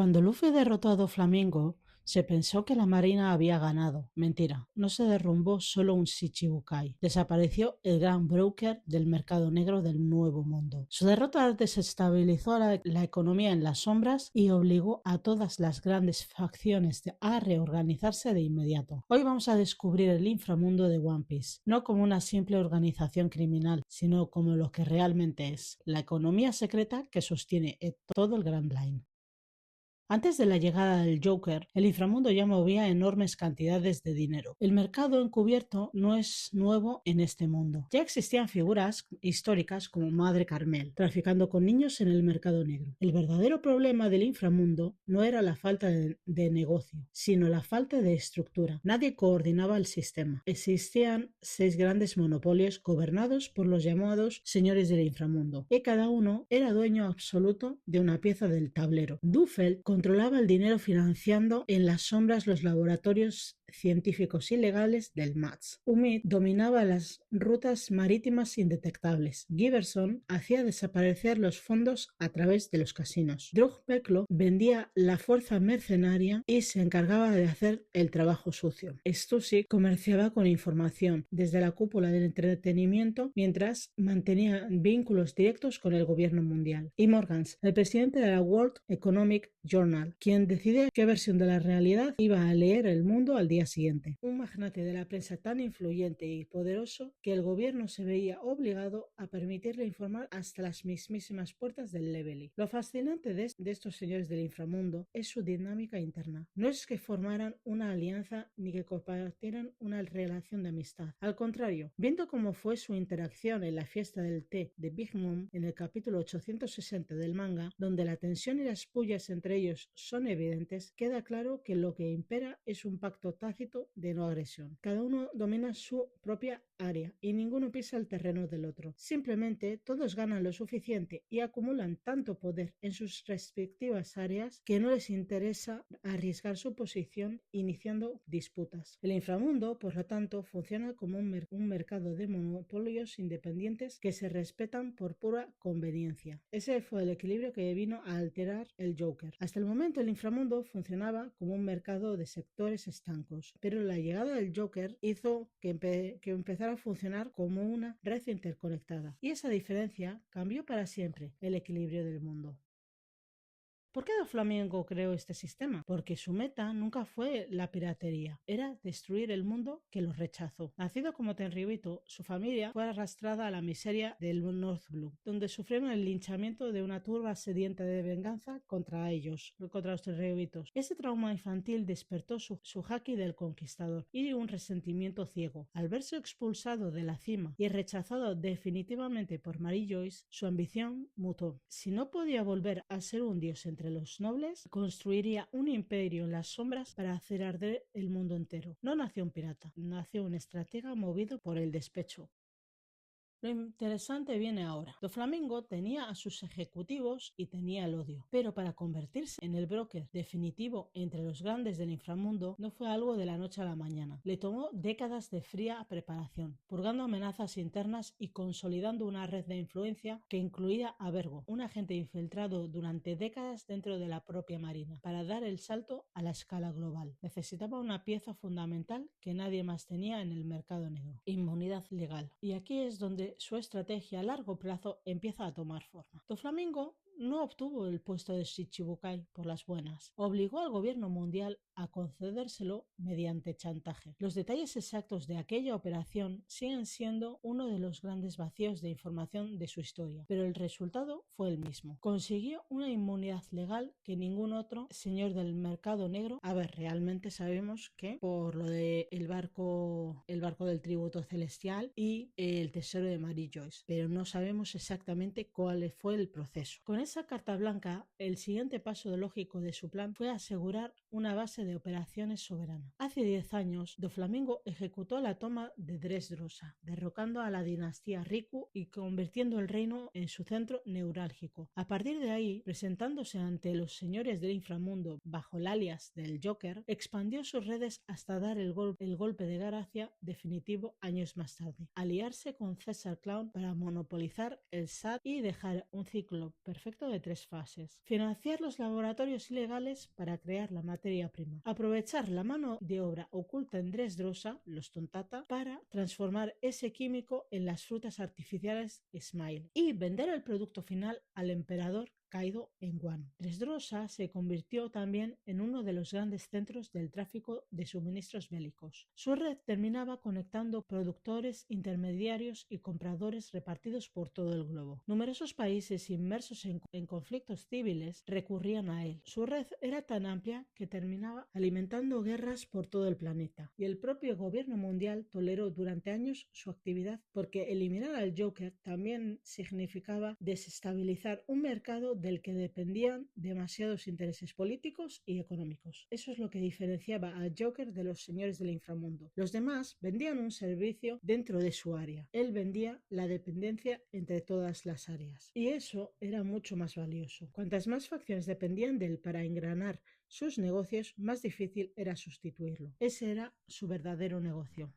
Cuando Luffy derrotó a Doflamingo, se pensó que la marina había ganado. Mentira, no se derrumbó solo un Shichibukai. Desapareció el gran broker del mercado negro del Nuevo Mundo. Su derrota desestabilizó la economía en las sombras y obligó a todas las grandes facciones a reorganizarse de inmediato. Hoy vamos a descubrir el inframundo de One Piece, no como una simple organización criminal, sino como lo que realmente es, la economía secreta que sostiene todo el Grand Line. Antes de la llegada del Joker, el inframundo ya movía enormes cantidades de dinero. El mercado encubierto no es nuevo en este mundo. Ya existían figuras históricas como Madre Carmel, traficando con niños en el mercado negro. El verdadero problema del inframundo no era la falta de negocio, sino la falta de estructura. Nadie coordinaba el sistema. Existían 6 grandes monopolios gobernados por los llamados señores del inframundo, y cada uno era dueño absoluto de una pieza del tablero. Duffel controlaba el dinero financiando en las sombras los laboratorios científicos ilegales del MATS. Umid dominaba las rutas marítimas indetectables. Giberson hacía desaparecer los fondos a través de los casinos. Drug Peklo vendía la fuerza mercenaria y se encargaba de hacer el trabajo sucio. Stussy comerciaba con información desde la cúpula del entretenimiento mientras mantenía vínculos directos con el gobierno mundial. Y Morgans, el presidente de la World Economic Journal, quien decide qué versión de la realidad iba a leer el mundo al día siguiente. Un magnate de la prensa tan influyente y poderoso que el gobierno se veía obligado a permitirle informar hasta las mismísimas puertas del Levely. Lo fascinante de estos señores del inframundo es su dinámica interna. No es que formaran una alianza ni que compartieran una relación de amistad. Al contrario, viendo cómo fue su interacción en la fiesta del té de Big Mom en el capítulo 860 del manga, donde la tensión y las pullas entre ellos son evidentes, queda claro que lo que impera es un pacto tácito de no agresión. Cada uno domina su propia área y ninguno pisa el terreno del otro. Simplemente todos ganan lo suficiente y acumulan tanto poder en sus respectivas áreas que no les interesa arriesgar su posición iniciando disputas. El inframundo, por lo tanto, funciona como un mercado de monopolios independientes que se respetan por pura conveniencia. Ese fue el equilibrio que vino a alterar el Joker. Hasta el momento el inframundo funcionaba como un mercado de sectores estancos, pero la llegada del Joker hizo que empezara a funcionar como una red interconectada, y esa diferencia cambió para siempre el equilibrio del mundo. ¿Por qué Doflamingo creó este sistema? Porque su meta nunca fue la piratería, era destruir el mundo que los rechazó. Nacido como Tenryubito, su familia fue arrastrada a la miseria del North Blue, donde sufrieron el linchamiento de una turba sedienta de venganza contra ellos, contra los Tenryubitos. Ese trauma infantil despertó su haki del conquistador y un resentimiento ciego. Al verse expulsado de la cima y rechazado definitivamente por Mary Joyce, su ambición mutó. Si no podía volver a ser un dios entre los nobles, construiría un imperio en las sombras para hacer arder el mundo entero. No nació un pirata, nació un estratega movido por el despecho. Lo interesante viene ahora. Doflamingo tenía a sus ejecutivos y tenía el odio, pero para convertirse en el broker definitivo entre los grandes del inframundo no fue algo de la noche a la mañana. Le tomó décadas de fría preparación, purgando amenazas internas y consolidando una red de influencia que incluía a Vergo, un agente infiltrado durante décadas dentro de la propia marina. Para dar el salto a la escala global, necesitaba una pieza fundamental que nadie más tenía en el mercado negro: inmunidad legal. Y aquí es donde su estrategia a largo plazo empieza a tomar forma. Doflamingo no obtuvo el puesto de Shichibukai por las buenas. Obligó al gobierno mundial a concedérselo mediante chantaje. Los detalles exactos de aquella operación siguen siendo uno de los grandes vacíos de información de su historia, pero el resultado fue el mismo. Consiguió una inmunidad legal que ningún otro señor del mercado negro. A ver, realmente sabemos que por lo de el barco del tributo celestial y el tesoro de Mary Joyce, pero no sabemos exactamente cuál fue el proceso. Con esa carta blanca, el siguiente paso lógico de su plan fue asegurar una base de operaciones soberana. Hace 10 años, Doflamingo ejecutó la toma de Dressrosa, derrocando a la dinastía Riku y convirtiendo el reino en su centro neurálgico. A partir de ahí, presentándose ante los señores del inframundo bajo el alias del Joker, expandió sus redes hasta dar el golpe de gracia definitivo años más tarde: aliarse con César Clown para monopolizar el SAT y dejar un ciclo perfecto proyecto de 3 fases. Financiar los laboratorios ilegales para crear la materia prima. Aprovechar la mano de obra oculta en Dressrosa, los tontata, para transformar ese químico en las frutas artificiales Smile. Y vender el producto final al emperador Kaido en Wano. Dressrosa se convirtió también en uno de los grandes centros del tráfico de suministros bélicos. Su red terminaba conectando productores, intermediarios y compradores repartidos por todo el globo. Numerosos países inmersos en conflictos civiles recurrían a él. Su red era tan amplia que terminaba alimentando guerras por todo el planeta. Y el propio gobierno mundial toleró durante años su actividad porque eliminar al Joker también significaba desestabilizar un mercado del que dependían demasiados intereses políticos y económicos. Eso es lo que diferenciaba al Joker de los señores del inframundo. Los demás vendían un servicio dentro de su área. Él vendía la dependencia entre todas las áreas. Y eso era mucho más valioso. Cuantas más facciones dependían de él para engranar sus negocios, más difícil era sustituirlo. Ese era su verdadero negocio.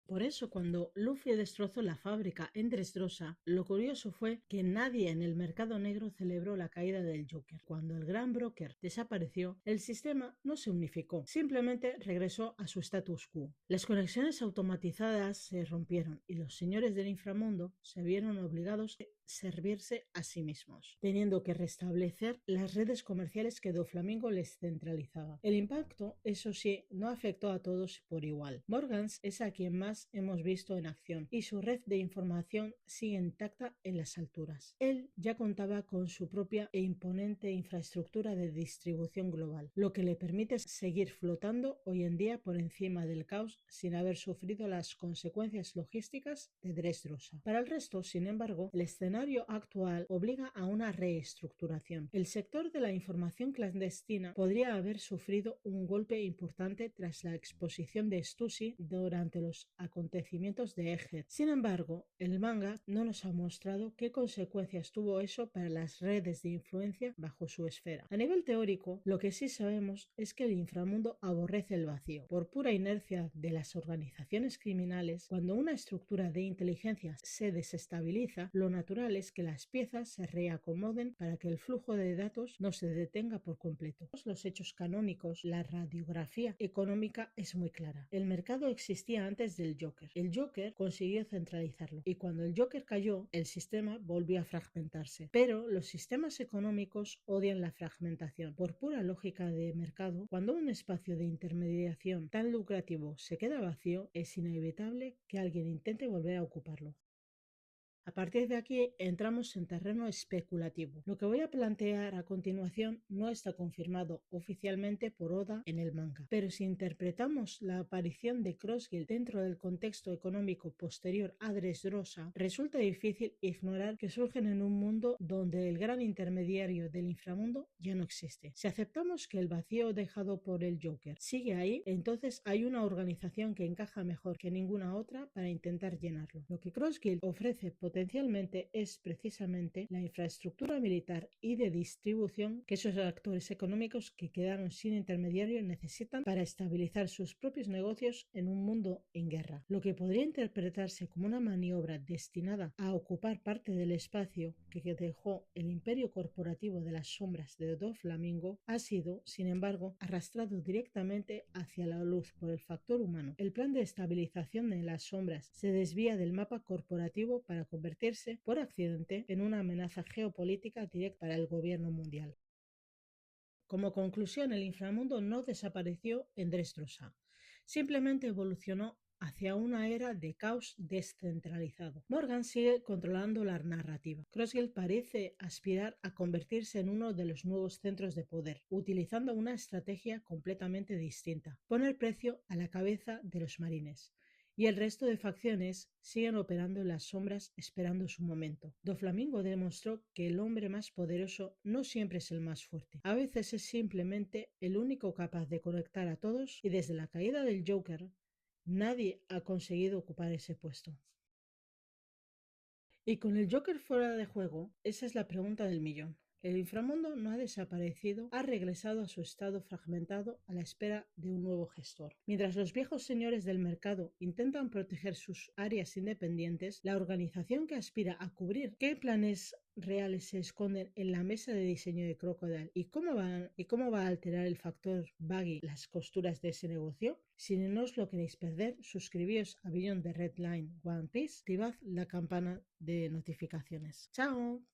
Por eso, cuando Luffy destrozó la fábrica en Dressrosa, lo curioso fue que nadie en el mercado negro celebró la caída del Joker. Cuando el gran broker desapareció, el sistema no se unificó, simplemente regresó a su status quo. Las conexiones automatizadas se rompieron y los señores del inframundo se vieron obligados a servirse a sí mismos, teniendo que restablecer las redes comerciales que Doflamingo les centralizaba. El impacto, eso sí, no afectó a todos por igual. Morgans es a quien más hemos visto en acción y su red de información sigue intacta en las alturas. Él ya contaba con su propia e imponente infraestructura de distribución global, lo que le permite seguir flotando hoy en día por encima del caos sin haber sufrido las consecuencias logísticas de Dressrosa. Para el resto, sin embargo, el escenario actual obliga a una reestructuración. El sector de la información clandestina podría haber sufrido un golpe importante tras la exposición de Stussy durante los acontecimientos de Egghead. Sin embargo, el manga no nos ha mostrado qué consecuencias tuvo eso para las redes de influencia bajo su esfera. A nivel teórico, lo que sí sabemos es que el inframundo aborrece el vacío. Por pura inercia de las organizaciones criminales, cuando una estructura de inteligencia se desestabiliza, lo natural es que las piezas se reacomoden para que el flujo de datos no se detenga por completo. Los hechos canónicos, la radiografía económica es muy clara. El mercado existía antes del Joker. El Joker consiguió centralizarlo y cuando el Joker cayó, el sistema volvió a fragmentarse. Pero los sistemas económicos odian la fragmentación. Por pura lógica de mercado, cuando un espacio de intermediación tan lucrativo se queda vacío, es inevitable que alguien intente volver a ocuparlo. A partir de aquí entramos en terreno especulativo. Lo que voy a plantear a continuación no está confirmado oficialmente por Oda en el manga, pero si interpretamos la aparición de Crossguild dentro del contexto económico posterior a Dressrosa, resulta difícil ignorar que surgen en un mundo donde el gran intermediario del inframundo ya no existe. Si aceptamos que el vacío dejado por el Joker sigue ahí, entonces hay una organización que encaja mejor que ninguna otra para intentar llenarlo. Lo que Crossguild ofrece potencialmente es precisamente la infraestructura militar y de distribución que esos actores económicos que quedaron sin intermediario necesitan para estabilizar sus propios negocios en un mundo en guerra. Lo que podría interpretarse como una maniobra destinada a ocupar parte del espacio que dejó el imperio corporativo de las sombras de Doflamingo ha sido, sin embargo, arrastrado directamente hacia la luz por el factor humano. El plan de estabilización en las sombras se desvía del mapa corporativo para convertirse por accidente en una amenaza geopolítica directa para el gobierno mundial. Como conclusión, el inframundo no desapareció en Dressrosa, simplemente evolucionó hacia una era de caos descentralizado. Morgan sigue controlando la narrativa. Crossguild parece aspirar a convertirse en uno de los nuevos centros de poder, utilizando una estrategia completamente distinta: poner precio a la cabeza de los marines. Y el resto de facciones siguen operando en las sombras esperando su momento. Doflamingo demostró que el hombre más poderoso no siempre es el más fuerte. A veces es simplemente el único capaz de conectar a todos y desde la caída del Joker, nadie ha conseguido ocupar ese puesto. Y con el Joker fuera de juego, esa es la pregunta del millón. El inframundo no ha desaparecido, ha regresado a su estado fragmentado a la espera de un nuevo gestor. Mientras los viejos señores del mercado intentan proteger sus áreas independientes, la organización que aspira a cubrir qué planes reales se esconden en la mesa de diseño de Crocodile y cómo va a alterar el factor Baggy las costuras de ese negocio? Si no os lo queréis perder, suscribíos a Beyond the Red Line One Piece, activad la campana de notificaciones. ¡Chao!